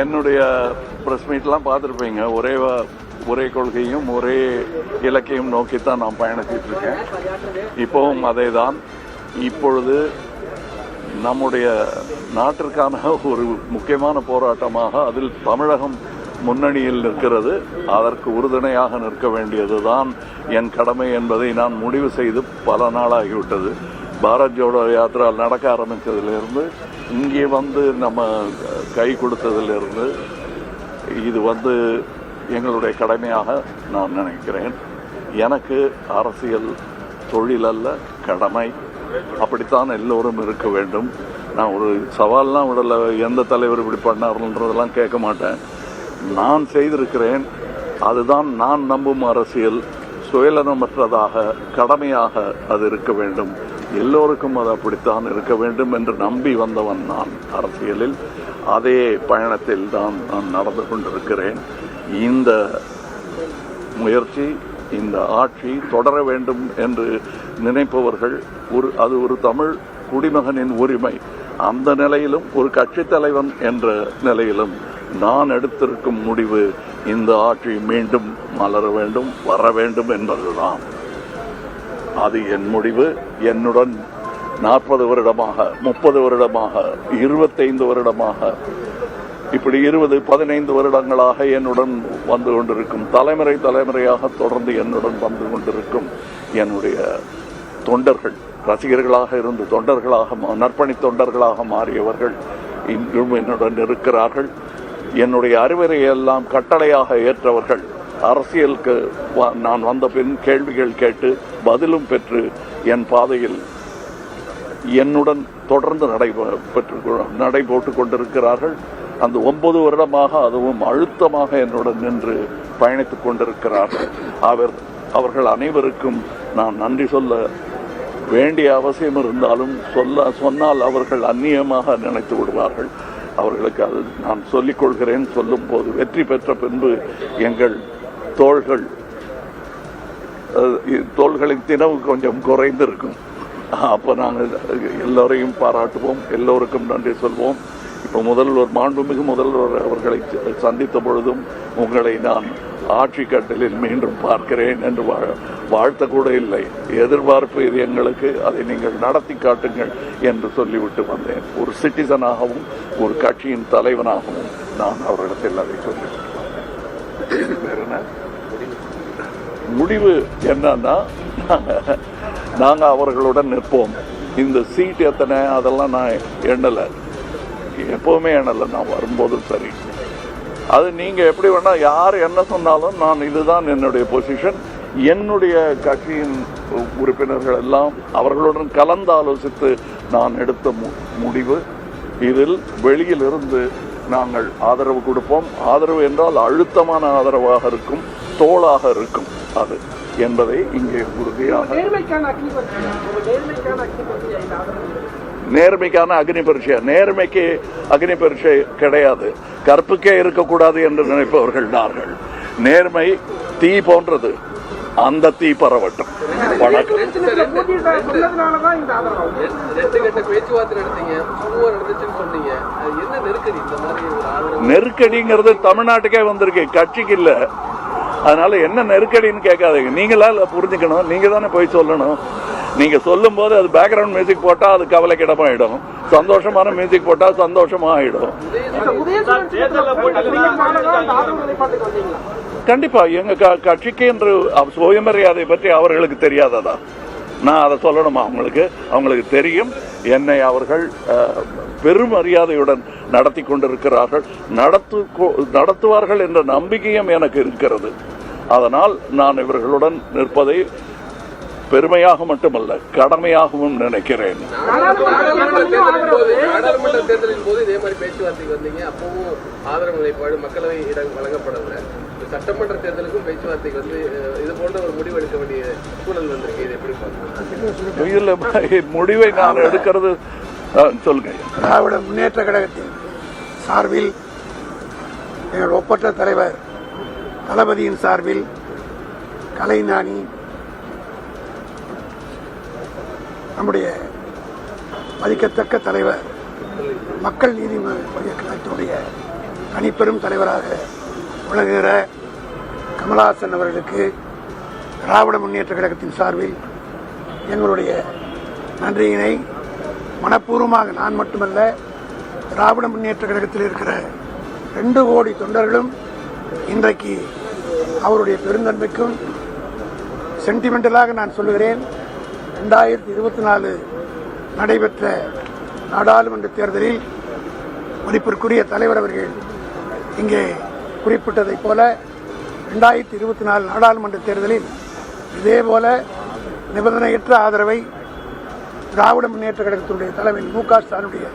என்னுடைய பிரஸ் மீட்லாம் பார்த்துருப்பீங்க. ஒரே கொள்கையும் ஒரே இலக்கையும் நோக்கித்தான் நான் பயணிச்சிட்டு இருக்கேன். இப்பவும் அதே தான். இப்பொழுது நம்முடைய நாட்டிற்கான ஒரு முக்கியமான போராட்டமாக அதில் தமிழகம் முன்னணியில் நிற்கிறது. அதற்கு உறுதுணையாக நிற்க வேண்டியதுதான் என் கடமை என்பதை நான் முடிவு செய்து பல நாளாகிவிட்டது. பாரத் ஜோடோ யாத்திரா நடக்க ஆரம்பித்ததிலிருந்து இங்கே நம்ம கை கொடுத்ததிலிருந்து இது எங்களுடைய கடமையாக நான் நினைக்கிறேன். எனக்கு அரசியல் தொழில் அல்ல, கடமை. அப்படித்தான் எல்லோரும் இருக்க வேண்டும். நான் ஒரு சவால்லாம் விடல, எந்த தலைவர் இப்படி பண்ணார்ன்றதெல்லாம் கேட்க மாட்டேன். நான் செய்திருக்கிறேன். அதுதான் நான் நம்பும் அரசியல். சுயநலமற்றதாக, கடமையாக அது இருக்க வேண்டும். எல்லோருக்கும் அது அப்படித்தான் இருக்க வேண்டும் என்று நம்பி வந்தவன் நான் அரசியலில். அதே பயணத்தில் தான் நான் நடந்து கொண்டிருக்கிறேன். இந்த முயற்சி, இந்த ஆட்சி தொடர வேண்டும் என்று நினைப்பவர்கள், அது ஒரு தமிழ் குடிமகனின் உரிமை. அந்த நிலையிலும் ஒரு கட்சித் தலைவன் என்ற நிலையிலும் நான் எடுத்திருக்கும் முடிவு இந்த ஆட்சி மீண்டும் மலர வேண்டும், வர வேண்டும் என்பதுதான். அது என் முடிவு. என்னுடன் 40 வருடமாக, 30 வருடமாக, 25 வருடமாக, இப்படி 20-15 வருடங்களாக என்னுடன் வந்து கொண்டிருக்கும், தலைமுறையாக தொடர்ந்து என்னுடன் வந்து கொண்டிருக்கும் என்னுடைய தொண்டர்கள், ரசிகர்களாக இருந்து தொண்டர்களாக, நற்பணி தொண்டர்களாக மாறியவர்கள் இன்றும் என்னுடன் இருக்கிறார்கள். என்னுடைய அறிவுரையெல்லாம் கட்டளையாக ஏற்றவர்கள், அரசியலுக்கு நான் வந்த பின் கேள்விகள் கேட்டு பதிலும் பெற்று என் பாதையில் என்னுடன் தொடர்ந்து நடை போட்டுக் கொண்டிருக்கிறார்கள். அந்த 9 வருடமாக அதுவும் அழுத்தமாக என்னுடன் நின்று பயணித்துக் கொண்டிருக்கிறார்கள். அவர்கள் அனைவருக்கும் நான் நன்றி சொல்ல வேண்டிய அவசியம் இருந்தாலும் சொன்னால் அவர்கள் அந்நியமாக நினைத்து விடுவார்கள். அவர்களுக்கு அது நான் சொல்லிக் கொள்கிறேன். சொல்லும் போது வெற்றி பெற்ற பின்பு எங்கள் தோள்களின் தினவு கொஞ்சம் குறைந்திருக்கும். அப்போ நாங்கள் எல்லோரையும் பாராட்டுவோம், எல்லோருக்கும் நன்றி சொல்வோம். இப்போ மாண்புமிகு முதல்வர் அவர்களை சந்தித்த பொழுதும் உங்களை நான் ஆட்சி கட்டலில் மீண்டும் பார்க்கிறேன் என்று வாழ்த்த கூட இல்லை. எதிர்பார்ப்பு இது எங்களுக்கு, அதை நீங்கள் நடத்தி காட்டுங்கள் என்று சொல்லிவிட்டு வந்தேன். ஒரு சிட்டிசனாகவும் ஒரு கட்சியின் தலைவனாகவும் நான் அவரிடத்தில் அதை சொல்லிவிட்டேன். முடிவு என்னன்னா, நாங்கள் அவர்களுடன் நிற்போம். இந்த சீட் எத்தனை அதெல்லாம் நான் எண்ணலை, எப்பவுமே எண்ணலை. நான் வரும்போதும் சரி, அது நீங்க எப்படி வேணா யார் என்ன சொன்னாலும் நான் இதுதான் என்னுடைய பொசிஷன். என்னுடைய கட்சியின் உறுப்பினர்கள் எல்லாம் அவர்களுடன் கலந்து ஆலோசித்து நான் எடுத்த முடிவு. இதில் வெளியில் இருந்து நாங்கள் ஆதரவு கொடுப்போம். ஆதரவு என்றால் அழுத்தமான ஆதரவாக இருக்கும், தோளாக இருக்கும் அது என்பதை இங்கே உறுதியாக. நேர்மைக்கான அக்னி பரீட்சை, நேர்மைக்கு அக்னி பரீட்சை கிடையாது. கற்புக்கே இருக்கக்கூடாது என்று நினைப்பவர்கள் நார்கள். நேர்மை தீ போன்றது, அந்த தீ பரவட்டும். வணக்கம். நெருக்கடிங்கிறது தமிழ்நாட்டுக்கே வந்திருக்கு, கட்சிக்கு இல்ல. அதனால என்ன நெருக்கடின்னு கேட்காதீங்க. நீங்களா புரிஞ்சுக்கணும், நீங்க தானே போய் சொல்லணும். நீங்க சொல்லும் போது அது பேக்ரவுண்ட் மியூசிக் போட்டா அது கவலைக்கிடமாயிடும், சந்தோஷமான மியூசிக் போட்டா சந்தோஷமா ஆயிடும். கண்டிப்பா எங்க கட்சிக்கு என்று சுயமரியாதை பற்றி அவர்களுக்கு தெரியாததா? நான் அதை சொல்லணுமா? அவங்களுக்கு தெரியும். என்னை அவர்கள் பெரும் மரியாதையுடன் நடத்தி கொண்டிருக்கிறார்கள், நடத்துவார்கள் என்ற நம்பிக்கையும் எனக்கு இருக்கிறது. அதனால் நான் இவர்களுடன் நிற்பதை பெருமையாக மட்டுமல்ல, கடமையாகவும் நினைக்கிறேன். நாடாளுமன்ற தேர்தலின் போது இதே மாதிரி பேச்சுவார்த்தைக்கு வந்தீங்க, அப்பவும் ஆதரவு நிலைப்பாடு மக்களவை இடம் வழங்கப்படல. சட்டமன்ற தேர்தலுக்கும் பேச்சுவார்த்தைக்கு இது போன்ற ஒரு முடிவு எடுக்க வேண்டிய சூழல் வந்திருக்கு. இது எப்படி பார்க்கணும்? முடிவை நான் எடுக்கிறது சொல்லுங்க. திராவிட முன்னேற்ற கழகத்தின் சார்பில் எங்கள் ஒப்பற்ற தலைவர் தளபதியின் சார்பில் கலைஞானி, நம்முடைய மதிக்கத்தக்க தலைவர், மக்கள் நீதி மய்ய கழகத்தினுடைய தனிப்பெரும் தலைவராக விளங்குகிற கமலஹாசன் அவர்களுக்கு திராவிட முன்னேற்ற கழகத்தின் சார்பில் எங்களுடைய நன்றியினை மனப்பூர்வமாக நான் மட்டுமல்ல, திராவிட முன்னேற்ற கழகத்தில் இருக்கிற 2 கோடி தொண்டர்களும் இன்றைக்கு அவருடைய பெருந்தன்மைக்கும் சென்டிமெண்டலாக நான் சொல்லுகிறேன். 2024 நடைபெற்ற நாடாளுமன்ற தேர்தலில் மதிப்பிற்குரிய தலைவர் அவர்கள் இங்கே குறிப்பிட்டதைப் போல 2024 நாடாளுமன்ற தேர்தலில் இதேபோல நிபந்தனையற்ற ஆதரவை திராவிட முன்னேற்ற கழகத்தினுடைய தலைவர் மு.க. ஸ்டாலினுடைய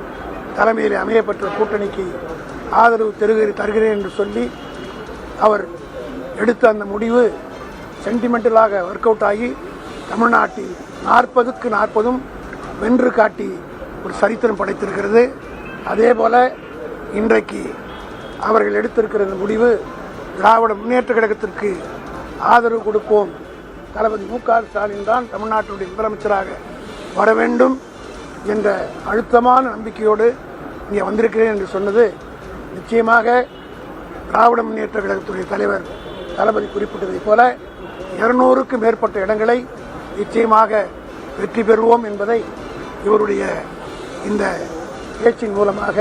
தலைமையில் அமையப்பட்ட கூட்டணிக்கு ஆதரவு தருகிறேன் என்று சொல்லி அவர் எடுத்த அந்த முடிவு சென்டிமெண்டலாக ஒர்க் அவுட் ஆகி தமிழ்நாட்டில் 40க்கு 40 வென்று காட்டி ஒரு சரித்திரம் படைத்திருக்கிறது. அதே போல இன்றைக்கு அவர்கள் எடுத்திருக்கிற இந்த முடிவு திராவிட முன்னேற்ற கழகத்திற்கு ஆதரவு கொடுப்போம், தளபதி மு.க. ஸ்டாலின் தான் தமிழ்நாட்டுடைய முதலமைச்சராக வர வேண்டும் என்ற அழுத்தமான நம்பிக்கையோடு இங்கே வந்திருக்கிறேன் என்று சொன்னது நிச்சயமாக திராவிட முன்னேற்ற கழகத்துடைய தலைவர் தளபதி குறிப்பிட்டதைப் போல 200க்கும் மேற்பட்ட இடங்களை நிச்சயமாக வெற்றி பெறுவோம் என்பதை இவருடைய இந்த பேச்சின் மூலமாக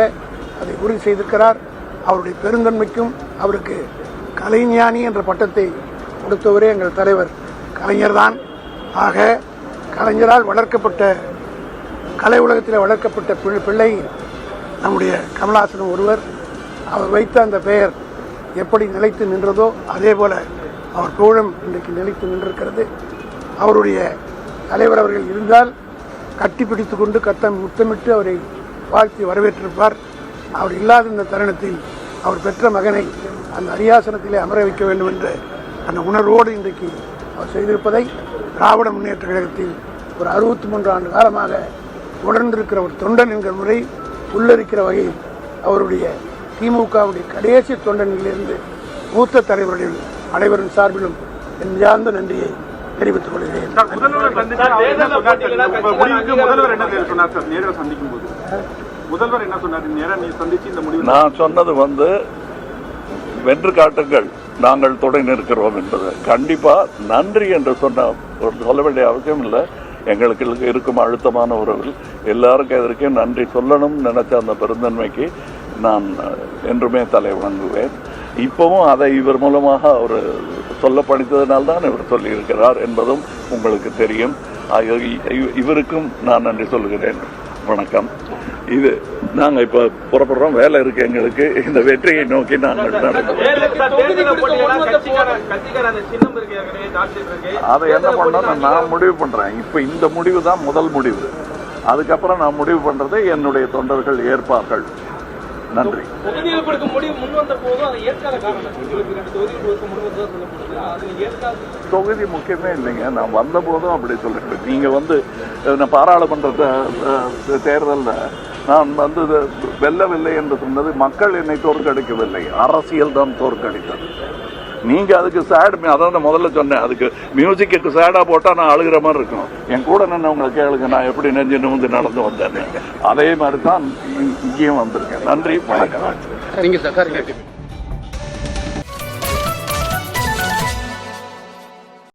அதை உறுதி செய்திருக்கிறார். அவருடைய பெருந்தன்மைக்கும் அவருக்கு கலைஞானி என்ற பட்டத்தை கொடுத்தவரே எங்கள் தலைவர் கலைஞர்தான். ஆக கலைஞரால் வளர்க்கப்பட்ட கலை உலகத்தில் வளர்க்கப்பட்ட பிள்ளை நம்முடைய கமலஹாசன் ஒருவர். அவர் வைத்த அந்த பெயர் எப்படி நிலைத்து நின்றதோ அதே போல அவர் புகழும் இன்றைக்கு நிலைத்து நின்றிருக்கிறது. அவருடைய தலைவர் அவர்கள் இருந்தால் கட்டிப்பிடித்துக் கொண்டு முத்தமிட்டு அவரை வாழ்த்தி வரவேற்றிருப்பார். அவர் இல்லாத இந்த தருணத்தில் அவர் பெற்ற மகனை அந்த அரியாசனத்திலே அமர வைக்க வேண்டும் என்ற அந்த உணர்வோடு இன்றைக்கு அவர் செய்திருப்பதை திராவிட முன்னேற்ற கழகத்தில் ஒரு 63 ஆண்டு காலமாக தொடர்ந்திருக்கிற ஒரு தொண்டன் என்கிற முறை உள்ளிருக்கிற வகையில் அவருடைய திமுகவுடைய கடைசி தொண்டனிலிருந்து மூத்த தலைவர்கள் அனைவரின் சார்பிலும் என் சார்ந்த நன்றியை தெரிவித்துக் கொள்கிறேன். நான் சொன்னது வென்று காட்டுங்கள், நாங்கள் தொடங்கி இருக்கிறோம் என்பது கண்டிப்பா நன்றி என்று சொல்ல வேண்டிய அவசியம் இல்லை. எங்களுக்கு இருக்கும் அழுத்தமான உறவில் எல்லாருக்கும் எதற்கும் நன்றி சொல்லணும் நினைச்ச அந்த பெருந்தன்மைக்கு நான் என்றுமே தலை வணங்குவேன். இப்பவும் அதை இவர் மூலமாக அவர் சொல்ல படித்ததனால்தான் இவர் சொல்லியிருக்கிறார் என்பதும் உங்களுக்கு தெரியும். இவருக்கும் நான் நன்றி சொல்லுகிறேன். வணக்கம். இது நாங்கள் இப்ப புறப்படுறோம், வேலை இருக்கு எங்களுக்கு. இந்த வெற்றியை நோக்கி நாங்கள் அதை என்ன பண்ணணும் நான் முடிவு பண்றேன். இப்ப இந்த முடிவு தான் முதல் முடிவு. அதுக்கப்புறம் நான் முடிவு பண்றதை என்னுடைய தொண்டர்கள் ஏற்பார்கள். நன்றி. தொகுதி முக்கியமே இல்லைங்க. நான் வந்த போதும் அப்படி சொல்லிட்டு நீங்க பாராளுமன்ற தேர்தலில் நான் வெல்லவில்லை என்று சொன்னது மக்கள் என்னை தோற்கடிக்கவில்லை, அரசியல் தான் தோற்கடித்தது. நீங்க அதுக்கு சேட், அதான் முதல்ல சொன்னேன், அதுக்கு மியூசிக்கு சேடா போட்டா நான் அழுகிற மாதிரி இருக்கும். என் கூட நின்று கேளுங்க நான் எப்படி நெஞ்சு நிமிந்து நடந்து வந்தேன். அதே மாதிரி தான் இங்கேயும் வந்திருக்கேன். நன்றி, வணக்கம்.